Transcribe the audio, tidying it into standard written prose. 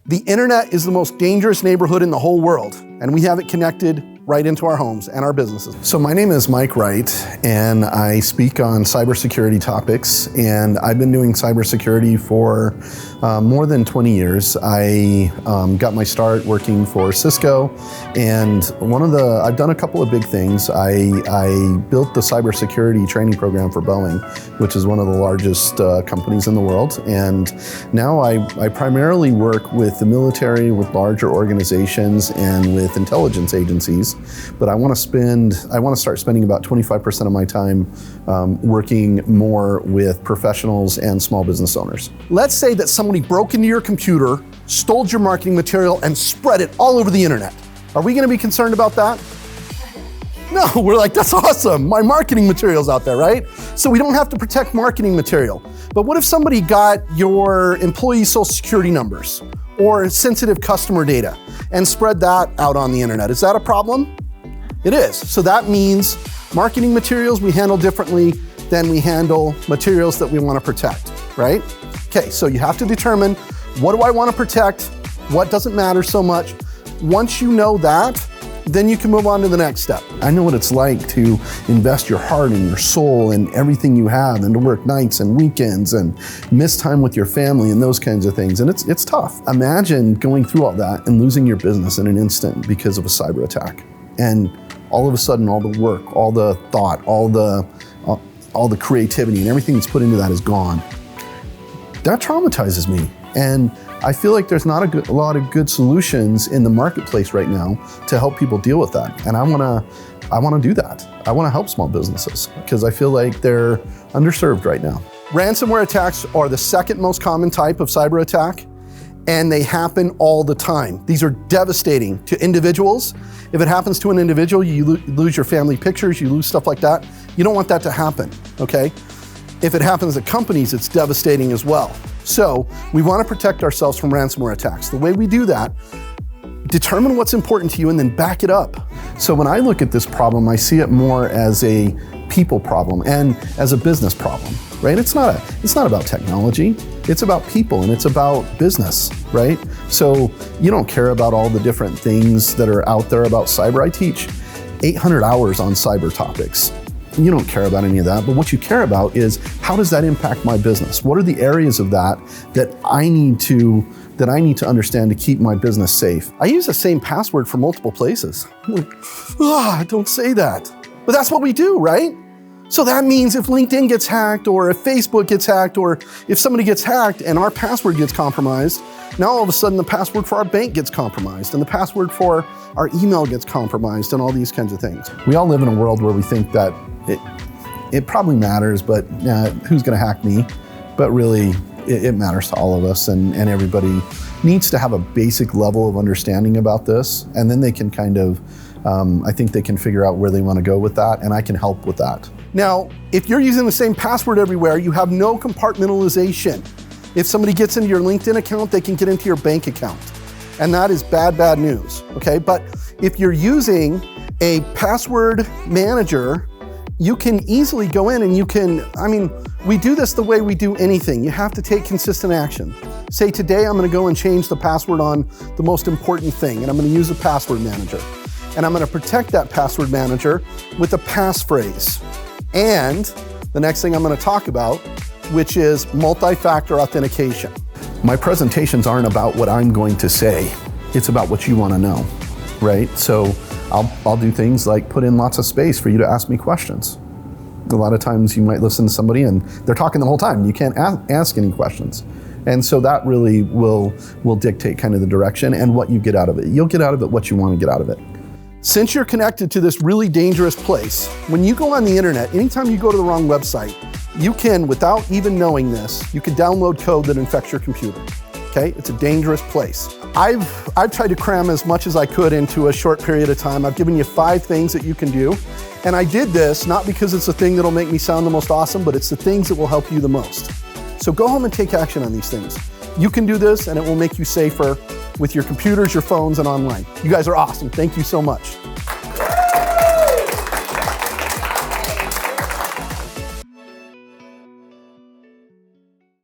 The internet is the most dangerous neighborhood in the whole world, and we have it connected right into our homes and our businesses. So my name is Mike Wright, and I speak on cybersecurity topics, and I've been doing cybersecurity for more than 20 years. I got my start working for Cisco, and I've done a couple of big things. I built the cybersecurity training program for Boeing, which is one of the largest companies in the world, and now I primarily work with the military, with larger organizations, and with intelligence agencies. But I want to start spending about 25% of my time working more with professionals and small business owners. Let's say that somebody broke into your computer, stole your marketing material, and spread it all over the internet. Are we going to be concerned about that? No, we're like, that's awesome. My marketing material's out there, right? So we don't have to protect marketing material. But what if somebody got your employee social security numbers or sensitive customer data and spread that out on the internet? Is that a problem? It is. So that means marketing materials we handle differently than we handle materials that we want to protect, right? Okay, so you have to determine, what do I want to protect? What doesn't matter so much? Once you know that, then you can move on to the next step. I know what it's like to invest your heart and your soul and everything you have, and to work nights and weekends and miss time with your family and those kinds of things. And it's tough. Imagine going through all that and losing your business in an instant because of a cyber attack. And all of a sudden, all the work, all the thought, all the creativity and everything that's put into that is gone. That traumatizes me. And I feel like there's not a lot of good solutions in the marketplace right now to help people deal with that. And I wanna do that. I wanna help small businesses because I feel like they're underserved right now. Ransomware attacks are the second most common type of cyber attack, and they happen all the time. These are devastating to individuals. If it happens to an individual, you lose your family pictures, you lose stuff like that. You don't want that to happen, okay? If it happens to companies, it's devastating as well. So we want to protect ourselves from ransomware attacks. The way we do that, determine what's important to you and then back it up. So when I look at this problem, I see it more as a people problem and as a business problem, right? It's not about technology, it's about people and it's about business, right? So you don't care about all the different things that are out there about cyber. I teach 800 hours on cyber topics. You don't care about any of that, but what you care about is, how does that impact my business? What are the areas of that I need to understand to keep my business safe? I use the same password for multiple places. Don't say that. But that's what we do, right? So that means if LinkedIn gets hacked, or if Facebook gets hacked, or if somebody gets hacked and our password gets compromised, now all of a sudden the password for our bank gets compromised and the password for our email gets compromised and all these kinds of things. We all live in a world where we think that it probably matters, but who's gonna hack me? But really, it matters to all of us, and everybody needs to have a basic level of understanding about this, and then they can kind of, I think they can figure out where they wanna go with that, and I can help with that. Now, if you're using the same password everywhere, you have no compartmentalization. If somebody gets into your LinkedIn account, they can get into your bank account. And that is bad news, okay? But if you're using a password manager, you can easily go in and we do this the way we do anything. You have to take consistent action. Say, today I'm gonna go and change the password on the most important thing, and I'm gonna use a password manager. And I'm gonna protect that password manager with a passphrase. And the next thing I'm gonna talk about, which is multi-factor authentication. My presentations aren't about what I'm going to say. It's about what you wanna know, right? So I'll do things like put in lots of space for you to ask me questions. A lot of times you might listen to somebody and they're talking the whole time. You can't ask any questions. And so that really will dictate kind of the direction and what you get out of it. You'll get out of it what you want to get out of it. Since you're connected to this really dangerous place, when you go on the internet, anytime you go to the wrong website, you can, without even knowing this, you can download code that infects your computer. Okay, it's a dangerous place. I've tried to cram as much as I could into a short period of time. I've given you 5 things that you can do. And I did this not because it's the thing that'll make me sound the most awesome, but it's the things that will help you the most. So go home and take action on these things. You can do this and it will make you safer with your computers, your phones, and online. You guys are awesome. Thank you so much.